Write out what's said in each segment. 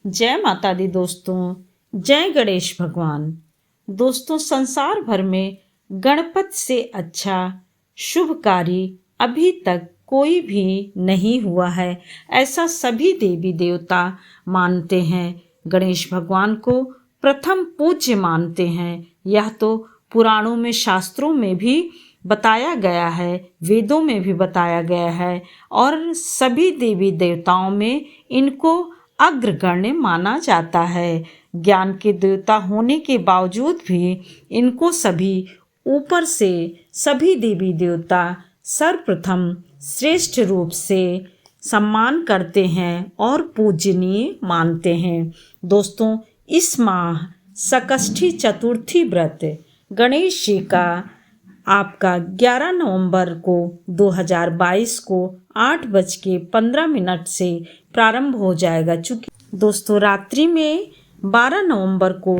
जय माता दी दोस्तों, जय गणेश भगवान। दोस्तों, संसार भर में गणपति से अच्छा शुभ कार्य अभी तक कोई भी नहीं हुआ है, ऐसा सभी देवी देवता मानते हैं। गणेश भगवान को प्रथम पूज्य मानते हैं। यह तो पुराणों में, शास्त्रों में भी बताया गया है, वेदों में भी बताया गया है और सभी देवी देवताओं में इनको अग्रगण्य माना जाता है। ज्ञान के देवता होने के बावजूद भी इनको सभी ऊपर से सभी देवी देवता सर्वप्रथम श्रेष्ठ रूप से सम्मान करते हैं और पूजनीय मानते हैं। दोस्तों, इस माह संकष्टी चतुर्थी व्रत गणेश जी का आपका 11 नवंबर को 2022 को 8:15 से प्रारंभ हो जाएगा। चूँकि दोस्तों रात्रि में 12 नवंबर को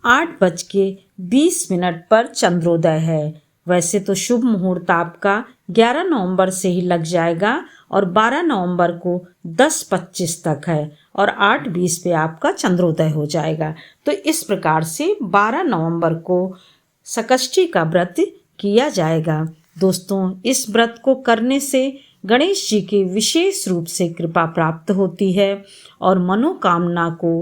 8:20 पर चंद्रोदय है। वैसे तो शुभ मुहूर्त आपका 11 नवंबर से ही लग जाएगा और 12 नवंबर को 10:25 तक है और 8:20 पे आपका चंद्रोदय हो जाएगा। तो इस प्रकार से 12 नवंबर को संकष्टी का व्रत किया जाएगा। दोस्तों, इस व्रत को करने से गणेश जी की विशेष रूप से कृपा प्राप्त होती है और मनोकामना को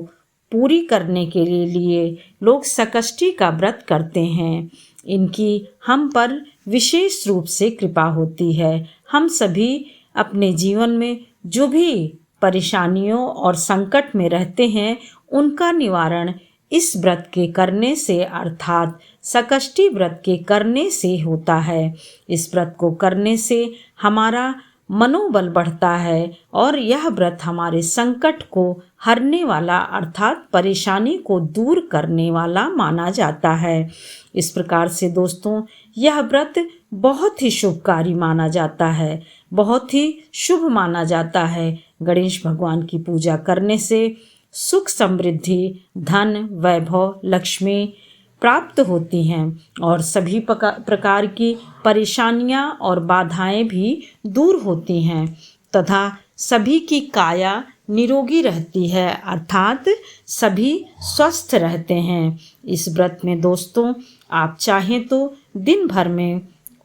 पूरी करने के लिए लोग संकष्टी का व्रत करते हैं। इनकी हम पर विशेष रूप से कृपा होती है। हम सभी अपने जीवन में जो भी परेशानियों और संकट में रहते हैं, उनका निवारण इस व्रत के करने से अर्थात संकष्टी व्रत के करने से होता है। इस व्रत को करने से हमारा मनोबल बढ़ता है और यह व्रत हमारे संकट को हरने वाला अर्थात परेशानी को दूर करने वाला माना जाता है। इस प्रकार से दोस्तों, यह व्रत बहुत ही शुभकारी माना जाता है, बहुत ही शुभ माना जाता है। गणेश भगवान की पूजा करने से सुख, समृद्धि, धन, वैभव, लक्ष्मी प्राप्त होती हैं और सभी प्रकार की परेशानियां और बाधाएं भी दूर होती हैं तथा सभी की काया निरोगी रहती है अर्थात सभी स्वस्थ रहते हैं। इस व्रत में दोस्तों, आप चाहें तो दिन भर में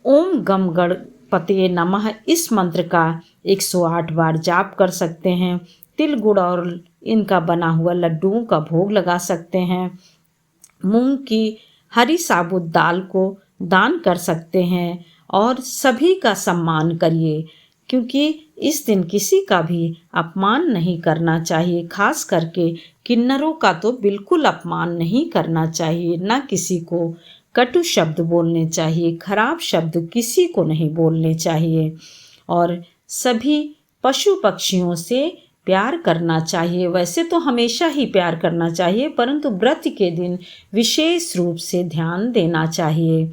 ओम गम गणपतये नमः इस मंत्र का 108 बार जाप कर सकते हैं। तिल, गुड़ और इनका बना हुआ लड्डुओं का भोग लगा सकते हैं। मूंग की हरी साबुत दाल को दान कर सकते हैं और सभी का सम्मान करिए, क्योंकि इस दिन किसी का भी अपमान नहीं करना चाहिए। खास करके किन्नरों का तो बिल्कुल अपमान नहीं करना चाहिए, ना किसी को कटु शब्द बोलने चाहिए, खराब शब्द किसी को नहीं बोलने चाहिए और सभी पशु पक्षियों से प्यार करना चाहिए। वैसे तो हमेशा ही प्यार करना चाहिए, परंतु व्रत के दिन विशेष रूप से ध्यान देना चाहिए।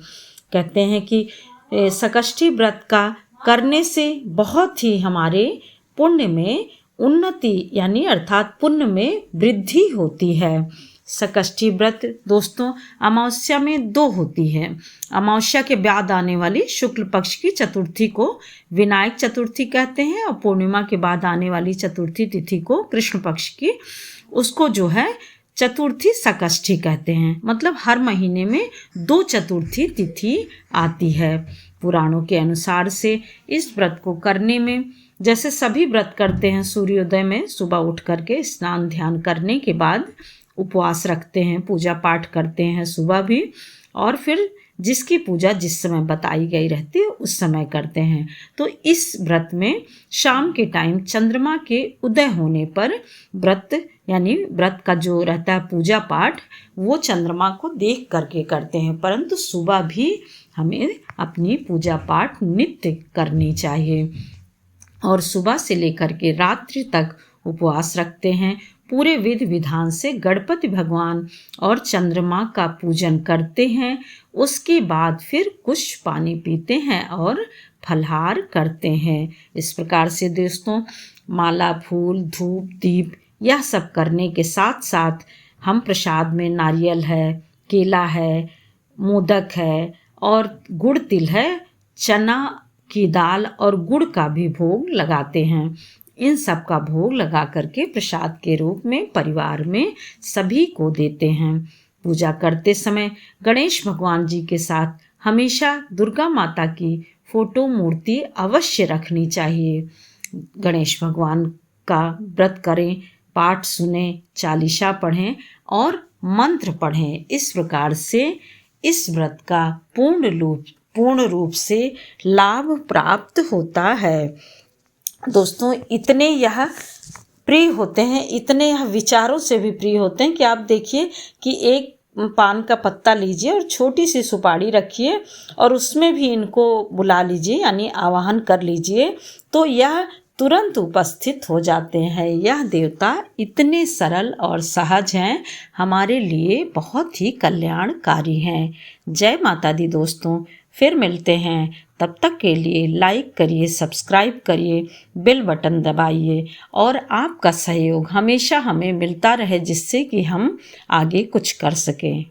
कहते हैं कि संकष्टी व्रत का करने से बहुत ही हमारे पुण्य में उन्नति यानी अर्थात पुण्य में वृद्धि होती है। संकष्टी व्रत दोस्तों अमावस्या में 2 होती है। अमावस्या के बाद आने वाली शुक्ल पक्ष की चतुर्थी को विनायक चतुर्थी कहते हैं और पूर्णिमा के बाद आने वाली चतुर्थी तिथि को कृष्ण पक्ष की, उसको जो है चतुर्थी संकष्टी कहते हैं। मतलब हर महीने में 2 चतुर्थी तिथि आती है। पुराणों के अनुसार से इस व्रत को करने में जैसे सभी व्रत करते हैं, सूर्योदय में सुबह उठ करके स्नान ध्यान करने के बाद उपवास रखते हैं, पूजा पाठ करते हैं सुबह भी और फिर जिसकी पूजा जिस समय बताई गई रहती है उस समय करते हैं। तो इस व्रत में शाम के टाइम चंद्रमा के उदय होने पर व्रत यानी व्रत का जो रहता है पूजा पाठ वो चंद्रमा को देख करके करते हैं, परंतु सुबह भी हमें अपनी पूजा पाठ नित्य करनी चाहिए और सुबह से लेकर के रात्रि तक उपवास रखते हैं। पूरे विधि विधान से गणपति भगवान और चंद्रमा का पूजन करते हैं। उसके बाद फिर कुछ पानी पीते हैं और फलहार करते हैं। इस प्रकार से दोस्तों माला, फूल, धूप, दीप यह सब करने के साथ साथ हम प्रसाद में नारियल है, केला है, मोदक है और गुड़ तिल है, चना की दाल और गुड़ का भी भोग लगाते हैं इन सब का भोग लगा करके प्रसाद के रूप में परिवार में सभी को देते हैं। पूजा करते समय गणेश भगवान जी के साथ हमेशा दुर्गा माता की फोटो मूर्ति अवश्य रखनी चाहिए। गणेश भगवान का व्रत करें, पाठ सुने, चालीसा पढ़ें और मंत्र पढ़ें। इस प्रकार से इस व्रत का पूर्ण रूप से लाभ प्राप्त होता है। दोस्तों, इतने यह प्रिय होते हैं, इतने यह विचारों से भी प्रिय होते हैं कि आप देखिए कि एक पान का पत्ता लीजिए और छोटी सी सुपारी रखिए और उसमें भी इनको बुला लीजिए, यानी आवाहन कर लीजिए, तो यह तुरंत उपस्थित हो जाते हैं। यह देवता इतने सरल और सहज हैं, हमारे लिए बहुत ही कल्याणकारी हैं। जय माता दी दोस्तों, फिर मिलते हैं। तब तक के लिए लाइक करिए, सब्सक्राइब करिए, बेल बटन दबाइए और आपका सहयोग हमेशा हमें मिलता रहे, जिससे कि हम आगे कुछ कर सकें।